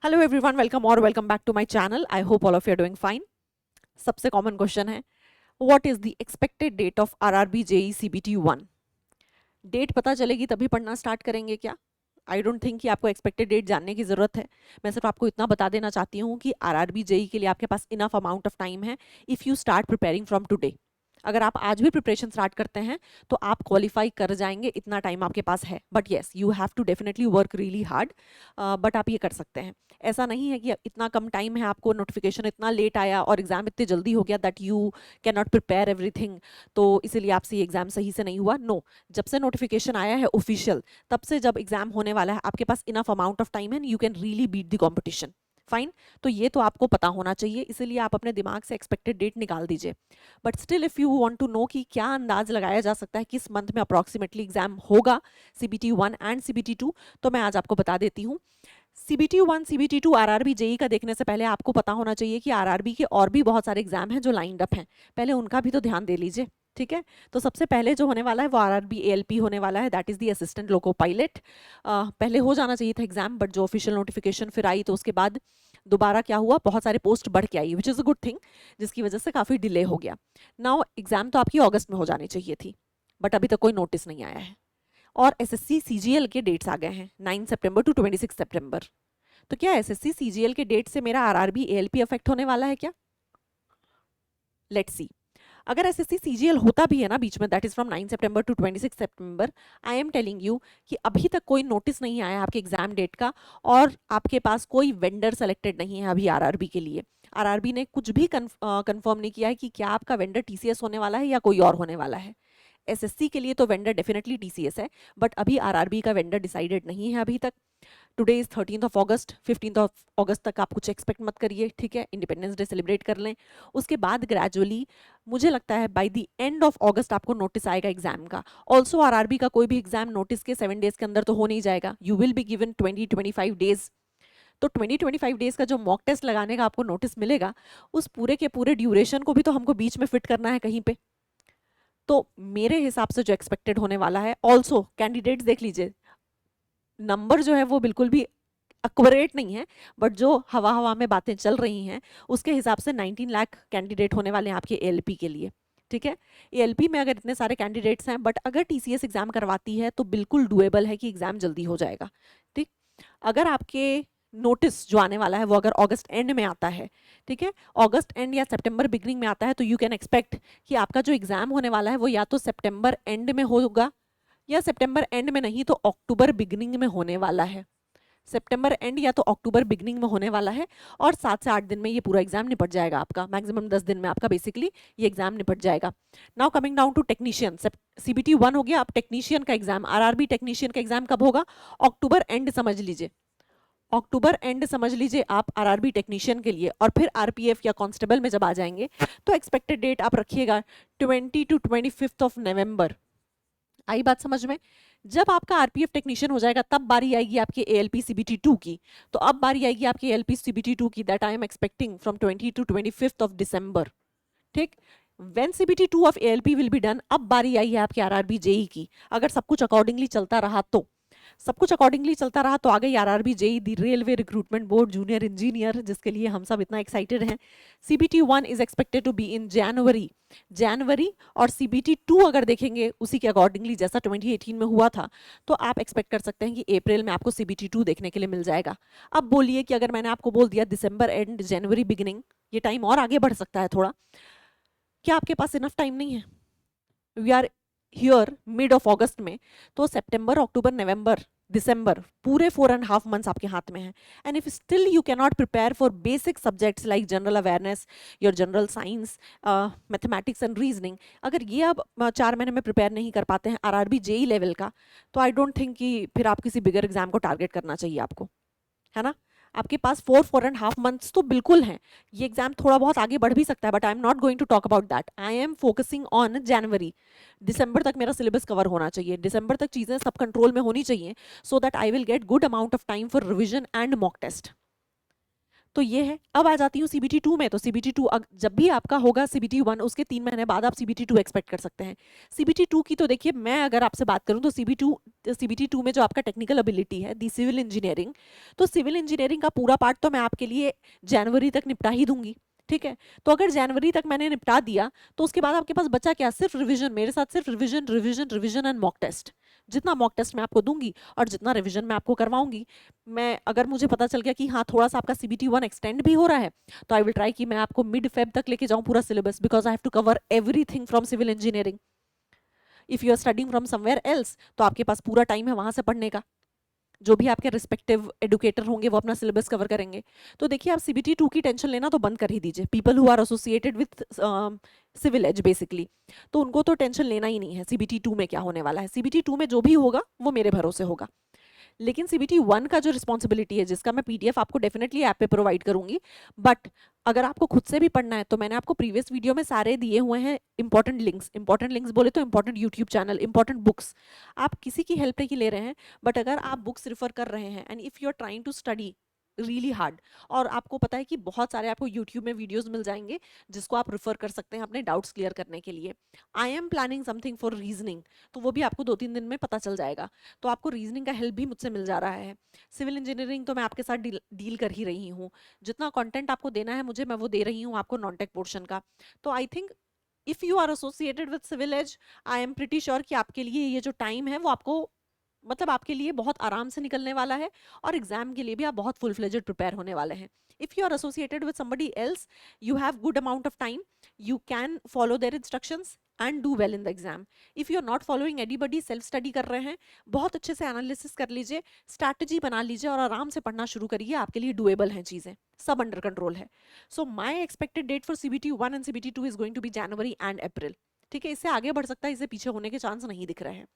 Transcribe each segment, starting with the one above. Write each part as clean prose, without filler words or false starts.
Hello everyone, welcome और welcome back to my channel. I hope all of you are doing fine. सबसे common question है, what is the expected date of RRB JE CBT 1। Date पता चलेगी तभी पढ़ना start करेंगे क्या? I don't think कि आपको एक्सपेक्टेड डेट जानने की ज़रूरत है। मैं सिर्फ आपको इतना बता देना चाहती हूँ कि आरआरबी जेई के लिए आपके पास इनफ अमाउंट ऑफ टाइम है if you start preparing from today. अगर आप आज भी प्रिपरेशन स्टार्ट करते हैं तो आप क्वालिफाई कर जाएंगे, इतना टाइम आपके पास है। But yes, you have to definitely work really hard, but आप ये कर सकते हैं। ऐसा नहीं है कि इतना कम टाइम है, आपको नोटिफिकेशन इतना लेट आया और एग्जाम इतनी जल्दी हो गया that you can not prepare everything, तो इसीलिए आपसे ये एग्जाम सही से नहीं हुआ। नो, जब से नोटिफिकेशन आया है ऑफिशियल, तब से जब एग्जाम होने वाला है आपके पास इनफ अमाउंट ऑफ टाइम है, you can really beat the competition. Fine, तो ये तो आपको पता होना चाहिए, इसीलिए आप अपने दिमाग से एक्सपेक्टेड डेट निकाल दीजिए। But still if you want to know कि क्या अंदाज लगाया जा सकता है किस मंथ में अप्रॉक्सीमेटली एग्जाम होगा सीबीटी 1 एंड सीबीटी 2, तो मैं आज आपको बता देती हूँ। सीबीटी 1 सीबीटी 2 आरआरबी जेई का देखने से पहले आपको पता होना चाहिए कि आरआरबी के और भी बहुत सारे एग्जाम हैं जो लाइंड अप हैं, पहले उनका भी तो ध्यान दे लीजिए। ठीक है, तो सबसे पहले जो होने वाला है वो आरआरबी एएलपी होने वाला है, that is the assistant loco pilot. पहले हो जाना चाहिए था एग्जाम, बट जो ऑफिशियल नोटिफिकेशन फिर आई तो उसके बाद दोबारा क्या हुआ, बहुत सारे पोस्ट बढ़ के आई, which is a good thing, जिसकी वजह से काफ़ी डिले हो गया। नाउ एग्जाम तो आपकी अगस्त में हो जानी चाहिए थी, बट अभी तक कोई नोटिस नहीं आया है। और एसएससी सीजीएल के डेट्स आ गए हैं 9 सितंबर टू 26 सितंबर। तो क्या एसएससी सीजीएल के डेट से मेरा आरआरबी एएलपी अफेक्ट होने वाला है क्या? Let's see. अगर एसएससी सीजीएल होता भी है ना बीच में, दैट इज फ्रॉम 9 सितंबर टू 26 सितंबर, आई एम टेलिंग यू कि अभी तक कोई नोटिस नहीं आया आपके एग्जाम डेट का, और आपके पास कोई वेंडर सेलेक्टेड नहीं है अभी आरआरबी के लिए। आरआरबी ने कुछ भी कंफर्म नहीं किया है कि क्या आपका वेंडर टीसीएस होने वाला है या कोई और होने वाला है। एसएससी के लिए तो वेंडर डेफिनेटली टीसीएस है, बट अभी आरआरबी का वेंडर डिसाइडेड नहीं है अभी तक। Today is 13th of August, 15th of अगस्त तक आप कुछ एक्सपेक्ट मत करिए, ठीक है? इंडिपेंडेंस डे सेलिब्रेट कर लें, उसके बाद ग्रेजुअली मुझे लगता है बाय द एंड ऑफ अगस्त आपको नोटिस आएगा एग्जाम का। ऑल्सो आरआरबी का कोई भी एग्जाम नोटिस के 7 डेज के अंदर तो हो नहीं जाएगा, you will be given 20-25 days. तो 20-25 डेज का जो मॉक टेस्ट लगाने का आपको नोटिस मिलेगा, उस पूरे के पूरे ड्यूरेशन को भी तो हमको बीच में फिट करना है कहीं पे। तो मेरे हिसाब से जो एक्सपेक्टेड होने वाला है, ऑल्सो कैंडिडेट्स देख लीजिए, नंबर जो है वो बिल्कुल भी एक्यूरेट नहीं है, बट जो हवा हवा में बातें चल रही हैं उसके हिसाब से 19 लाख कैंडिडेट होने वाले हैं आपके एएलपी के लिए। ठीक है, एएलपी में अगर इतने सारे कैंडिडेट्स हैं, बट अगर टीसीएस एग्जाम करवाती है तो बिल्कुल डुएबल है कि एग्जाम जल्दी हो जाएगा। ठीक, अगर आपके नोटिस जो आने वाला है वो अगर अगस्त एंड में आता है, ठीक है, अगस्त एंड या सितंबर बिगनिंग में आता है, तो यू कैन एक्सपेक्ट कि आपका जो एग्जाम होने वाला है वो या तो सितंबर एंड में होगा, या सितंबर एंड में नहीं तो अक्टूबर बिगनिंग में होने वाला है। सितंबर एंड या तो अक्टूबर बिगनिंग में होने वाला है, और 7 से 8 दिन में ये पूरा एग्जाम निपट जाएगा आपका, मैक्सिमम 10 दिन में आपका बेसिकली ये एग्जाम निपट जाएगा। Now coming down to technician, CBT 1 हो गया, अब टेक्नीशियन का एग्जाम, आरआरबी टेक्नीशियन का एग्जाम कब होगा? अक्टूबर एंड समझ लीजिए, अक्टूबर एंड समझ लीजिए आप आरआरबी टेक्नीशियन के लिए। और फिर आरपीएफ या कांस्टेबल में जब आ जाएंगे तो एक्सपेक्टेड डेट आप रखिएगा 20 to 25 ऑफ नवंबर। आई बात समझ में? जब आपका आरपीएफ टेक्नीशियन हो जाएगा तब बारी आएगी आपके एएलपी सीबीटी 2 की। तो अब बारी आएगी आपके एएलपी सीबीटी 2 की, that I am expecting from 20 to 25 of December. ठीक, when CBT 2 of ALP will be done, अब बारी आई है आपके आरआरबी जेई की। अगर सब कुछ अकॉर्डिंगली चलता रहा तो, सब कुछ अकॉर्डिंगली चलता रहा तो आ गई RRB JE the railway recruitment board junior engineer, जिसके लिए हम सब इतना एक्साइटेड हैं। CBT 1 is expected to be in January, और सीबीटी 2 अगर देखेंगे उसी के अकॉर्डिंगली जैसा 2018 में हुआ था, तो आप एक्सपेक्ट कर सकते हैं कि अप्रैल में आपको सीबीटी 2 देखने के लिए मिल जाएगा। अब बोलिए कि अगर मैंने आपको बोल दिया दिसंबर एंड जनवरी बिगिनिंग, ये टाइम और आगे बढ़ सकता है थोड़ा, क्या आपके पास इनफ टाइम नहीं है? We are here mid of अगस्त में, तो सितंबर अक्टूबर नवंबर दिसंबर पूरे 4.5 मंथ्स आपके हाथ में है। And if still you can not prepare for basic subjects like general awareness, your general science, mathematics and reasoning, अगर ये आप 4 महीने में प्रिपेयर नहीं कर पाते हैं आरआरबी जेई लेवल का, तो आई डोंट थिंक कि फिर आप किसी बिगर एग्जाम को टारगेट करना चाहिए आपको, है ना? आपके पास 4.5 मंथ्स तो बिल्कुल हैं। ये एग्जाम थोड़ा बहुत आगे बढ़ भी सकता है, but I am not going to talk about that, I am focusing on January. दिसंबर तक मेरा सिलेबस कवर होना चाहिए, दिसंबर तक चीज़ें सब कंट्रोल में होनी चाहिए, so that I will get good amount of time for revision and mock test. तो ये है। अब आ जाती हूँ सीबीटी 2 में। तो सीबीटी 2 जब भी आपका होगा सीबीटी 1, उसके 3 महीने बाद आप सीबीटी 2 एक्सपेक्ट कर सकते हैं। सीबीटी 2 की तो देखिए, मैं अगर आपसे बात करूँ तो सीबीटी 2 में जो आपका टेक्निकल एबिलिटी है, दी सिविल इंजीनियरिंग, तो सिविल इंजीनियरिंग का पूरा पार्ट तो मैं आपके लिए जनवरी तक निपटा ही दूंगी, ठीक है। तो अगर जनवरी तक मैंने निपटा दिया तो उसके बाद आपके पास बचा क्या, सिर्फ रिवीजन। मेरे साथ सिर्फ revision revision revision and mock test. जितना मॉक टेस्ट मैं आपको दूंगी और जितना रिवीजन मैं आपको करवाऊंगी, मैं अगर मुझे पता चल गया कि हाँ थोड़ा सा आपका सीबीटी 1 एक्सटेंड भी हो रहा है, तो आई विल ट्राई कि मैं आपको मिड फेब तक लेके जाऊं पूरा syllabus, because I have to cover everything from civil engineering. If you are studying from somewhere else, तो आपके पास पूरा टाइम है वहां से पढ़ने का। जो भी आपके रिस्पेक्टिव एडुकेटर होंगे वो अपना सिलेबस कवर करेंगे। तो देखिए, आप सीबीटी 2 की टेंशन लेना तो बंद कर ही दीजिए। People who are associated with Civil Edge basically, तो उनको तो टेंशन लेना ही नहीं है सीबीटी 2 में क्या होने वाला है। सीबीटी 2 में जो भी होगा वो मेरे भरोसे होगा। लेकिन सीबीटी 1 का जो रिस्पॉन्सिबिलिटी है, जिसका मैं पीडीएफ आपको डेफिनेटली ऐप पे प्रोवाइड करूंगी, बट अगर आपको खुद से भी पढ़ना है तो मैंने आपको प्रीवियस वीडियो में सारे दिए हुए हैं इंपॉर्टेंट लिंक्स बोले तो important YouTube channel, important books. आप किसी की हेल्प नहीं ले रहे हैं, बट अगर आप बुक्स रिफर कर रहे हैं and if you are trying to study really hard, और आपको पता है कि बहुत सारे आपको यूट्यूब में वीडियोस मिल जाएंगे जिसको आप रिफर कर सकते हैं अपने डाउट्स क्लियर करने के लिए। I am planning something for reasoning, तो वो भी आपको 2-3 दिन में पता चल जाएगा। तो आपको रीजनिंग का हेल्प भी मुझसे मिल जा रहा है। सिविल इंजीनियरिंग तो मैं आपके साथ डील कर ही रही हूँ। जितना कंटेंट आपको देना है मुझे, मैं वो दे रही हूँ आपको नॉन टेक पोर्शन का। तो I think if you are associated with Civil Edge, I am pretty sure कि आपके लिए ये जो टाइम है वो आपको, मतलब आपके लिए बहुत आराम से निकलने वाला है, और एग्जाम के लिए भी आप बहुत फुल फ्लेजेड प्रिपेयर होने वाले हैं। If you are associated with somebody else, you have good amount of time, you can follow their instructions and do well in the exam. if you are not following anybody, self study कर रहे हैं, बहुत अच्छे से analysis कर लीजिए, strategy बना लीजिए और आराम से पढ़ना शुरू करिए। आपके लिए डुएबल हैं चीजें, सब अंडर कंट्रोल है। So my expected date for CBT 1 and CBT 2 is going to be January and April, ठीक है। इससे आगे बढ़ सकता है, इससे पीछे होने के चांस नहीं दिख रहे हैं।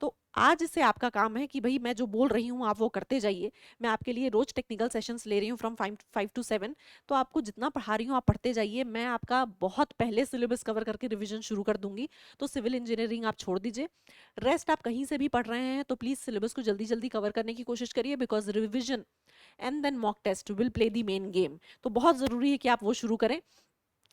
तो आज से आपका काम है कि भाई मैं जो बोल रही हूँ आप वो करते जाइए। मैं आपके लिए रोज टेक्निकल सेशंस ले रही हूँ फ्रॉम 5 to 7, तो आपको जितना पढ़ा रही हूँ आप पढ़ते जाइए। मैं आपका बहुत पहले सिलेबस कवर करके रिवीजन शुरू कर दूंगी, तो सिविल इंजीनियरिंग आप छोड़ दीजिए। रेस्ट आप कहीं से भी पढ़ रहे हैं तो प्लीज सिलेबस को जल्दी जल्दी कवर करने की कोशिश करिए, because revision and then mock test will play the main game. तो बहुत जरूरी है कि आप वो शुरू करें।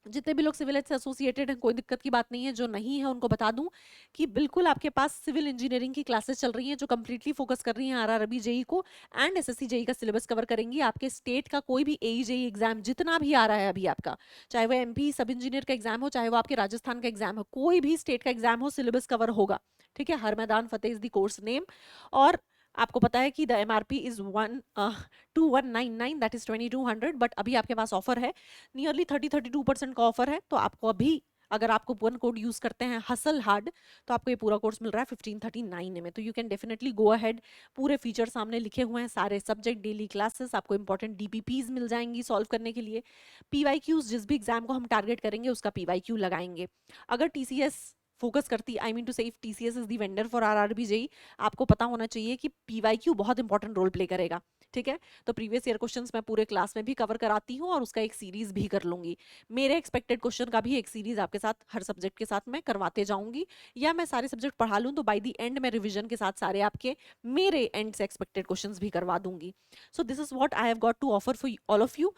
जितने भी लोग सिविल एज से एसोसिएटेड हैं, कोई दिक्कत की बात नहीं है। जो नहीं है उनको बता दूं कि बिल्कुल आपके पास सिविल इंजीनियरिंग की क्लासेस चल रही हैं जो कम्प्लीटली फोकस कर रही हैं आरआरबी जेई को एंड एसएससी जेई का सिलेबस कवर करेंगी। आपके स्टेट का कोई भी एई जेई एग्जाम जितना भी आ रहा है अभी आपका, चाहे वो एमपी सब इंजीनियर का एग्जाम हो, चाहे वो आपके राजस्थान का एग्जाम हो, कोई भी स्टेट का एग्जाम हो, सिलेबस कवर होगा, ठीक है। हर मैदान फतेह इज द कोर्स नेम। और आपको पता है कि the MRP is 2199, that is 2200, but अभी आपके पास ऑफर है, नियरली 30-32% का ऑफर है। तो आपको अभी, अगर आप कूपन कोड यूज करते हैं हसल हार्ड, तो आपको ये पूरा कोर्स मिल रहा है 1539 में। तो you can definitely go ahead. पूरे फीचर सामने लिखे हुए हैं, सारे सब्जेक्ट, डेली क्लासेस, आपको इंपॉर्टेंट डीपीपीज मिल जाएंगी सॉल्व करने के लिए। पीवाईक्यूज, जिस भी एग्जाम को हम टारगेट करेंगे उसका पीवाईक्यू लगाएंगे। अगर टीसीएस फोकस करती, आई मीन टू से, if TCS is the vendor for RRB JE, आपको पता होना चाहिए कि पीवाईक्यू बहुत इंपॉर्टेंट रोल प्ले करेगा, ठीक है। तो प्रीवियस ईयर क्वेश्चंस मैं पूरे क्लास में भी कवर कराती हूँ और उसका एक सीरीज भी कर लूंगी। मेरे एक्सपेक्टेड क्वेश्चन का भी एक सीरीज आपके साथ हर सब्जेक्ट के साथ मैं करवाते जाऊंगी, या मैं सारे सब्जेक्ट पढ़ा लूँ तो बाय द एंड मैं रिविजन के साथ सारे आपके मेरे एंड से एक्सपेक्टेड क्वेश्चंस भी करवा दूंगी। So this is what I have got to offer for all of you.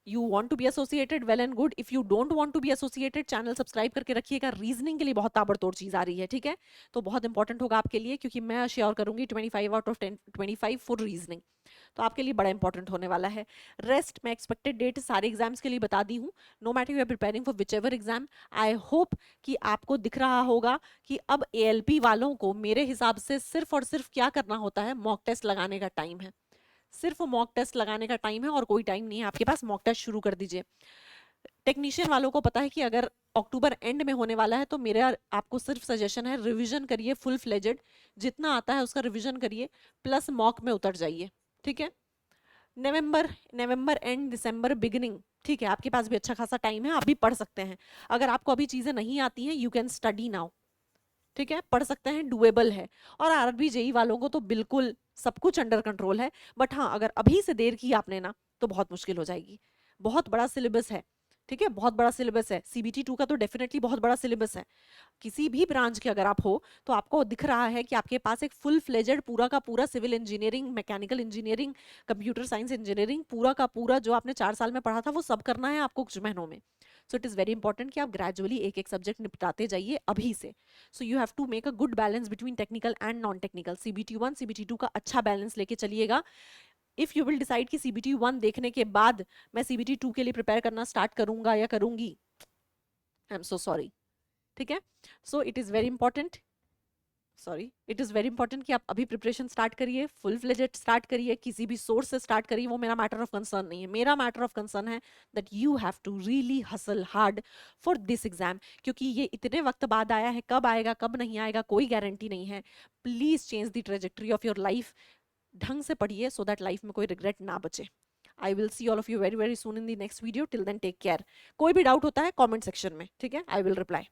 You want to be associated, well and good. If you don't want to be associated, channel subscribe करके रखिएगा। Reasoning के लिए बहुत ताबड़तोड़ चीज आ रही है, ठीक है। तो बहुत इंपॉर्टेंट होगा आपके लिए, क्योंकि मैं शेयर करूंगी 25 आउट ऑफ 25 फॉर रीजनिंग, तो आपके लिए बड़ा इंपॉर्टेंट होने वाला है। रेस्ट मैं एक्सपेक्टेड डेट सारे एग्जाम्स के लिए बता दी हूँ। No matter you are preparing for whichever exam, I hope कि आपको दिख रहा होगा कि अब एएलपी वालों को मेरे हिसाब से सिर्फ और सिर्फ क्या करना होता है, मॉक टेस्ट लगाने का टाइम है। सिर्फ मॉक टेस्ट लगाने का टाइम है और कोई टाइम नहीं है आपके पास। मॉक टेस्ट शुरू कर दीजिए। टेक्नीशियन वालों को पता है कि अगर अक्टूबर एंड में होने वाला है, तो मेरा आपको सिर्फ सजेशन है, रिवीजन करिए फुल फ्लेजेड, जितना आता है उसका रिवीजन करिए, प्लस मॉक में उतर जाइए, ठीक है। नवंबर एंड दिसंबर बिगिनिंग, ठीक है, आपके पास भी अच्छा खासा टाइम है, आप भी पढ़ सकते हैं। अगर आपको अभी चीजें नहीं आती हैं, यू कैन स्टडी नाउ, ठीक है, पढ़ सकते हैं, डुएबल है। और आरआरबी जेई वालों को तो बिल्कुल सब कुछ अंडर कंट्रोल है, बट हाँ अगर अभी से देर की आपने ना तो बहुत मुश्किल हो जाएगी। बहुत बड़ा सिलेबस है, ठीक है, बहुत बड़ा सिलेबस है, CBT 2 का तो डेफिनेटली बहुत बड़ा सिलेबस है। किसी भी ब्रांच के अगर आप हो तो आपको दिख रहा है कि आपके पास एक फुल फ्लेजेड पूरा का पूरा civil engineering, mechanical engineering, computer science engineering, पूरा का पूरा जो आपने 4 साल में पढ़ा था वो सब करना है आपको कुछ महीनों में। So it is very important कि आप ग्रेजुअली एक एक सब्जेक्ट निपटाते जाइए अभी से। So you have to make a good balance between technical and non technical. CBT 1 CBT 2 का अच्छा बैलेंस लेके चलिएगा। इफ यू विल डिसाइड कि CBT 1 देखने के बाद मैं CBT 2 के लिए प्रिपेयर करना स्टार्ट करूंगा या करूंगी, आई एम सो सॉरी। ठीक है, so it is very important, it is very important कि आप अभी प्रिपरेशन स्टार्ट करिए, फुल फ्लेजेड स्टार्ट करिए, किसी भी सोर्स से स्टार्ट करिए, वो मेरा मैटर ऑफ कंसर्न नहीं है। मेरा मैटर ऑफ कंसर्न है that you have to really hustle hard for this exam, क्योंकि ये इतने वक्त बाद आया है, कब आएगा कब नहीं आएगा कोई गारंटी नहीं है। Please change the trajectory of your life, ढंग से पढ़िए सो दैट लाइफ में कोई रिग्रेट ना बचे। I will see all of you very very soon in the next video. Till then take care. कोई भी डाउट होता है कॉमेंट सेक्शन में, ठीक है, आई विल रिप्लाई।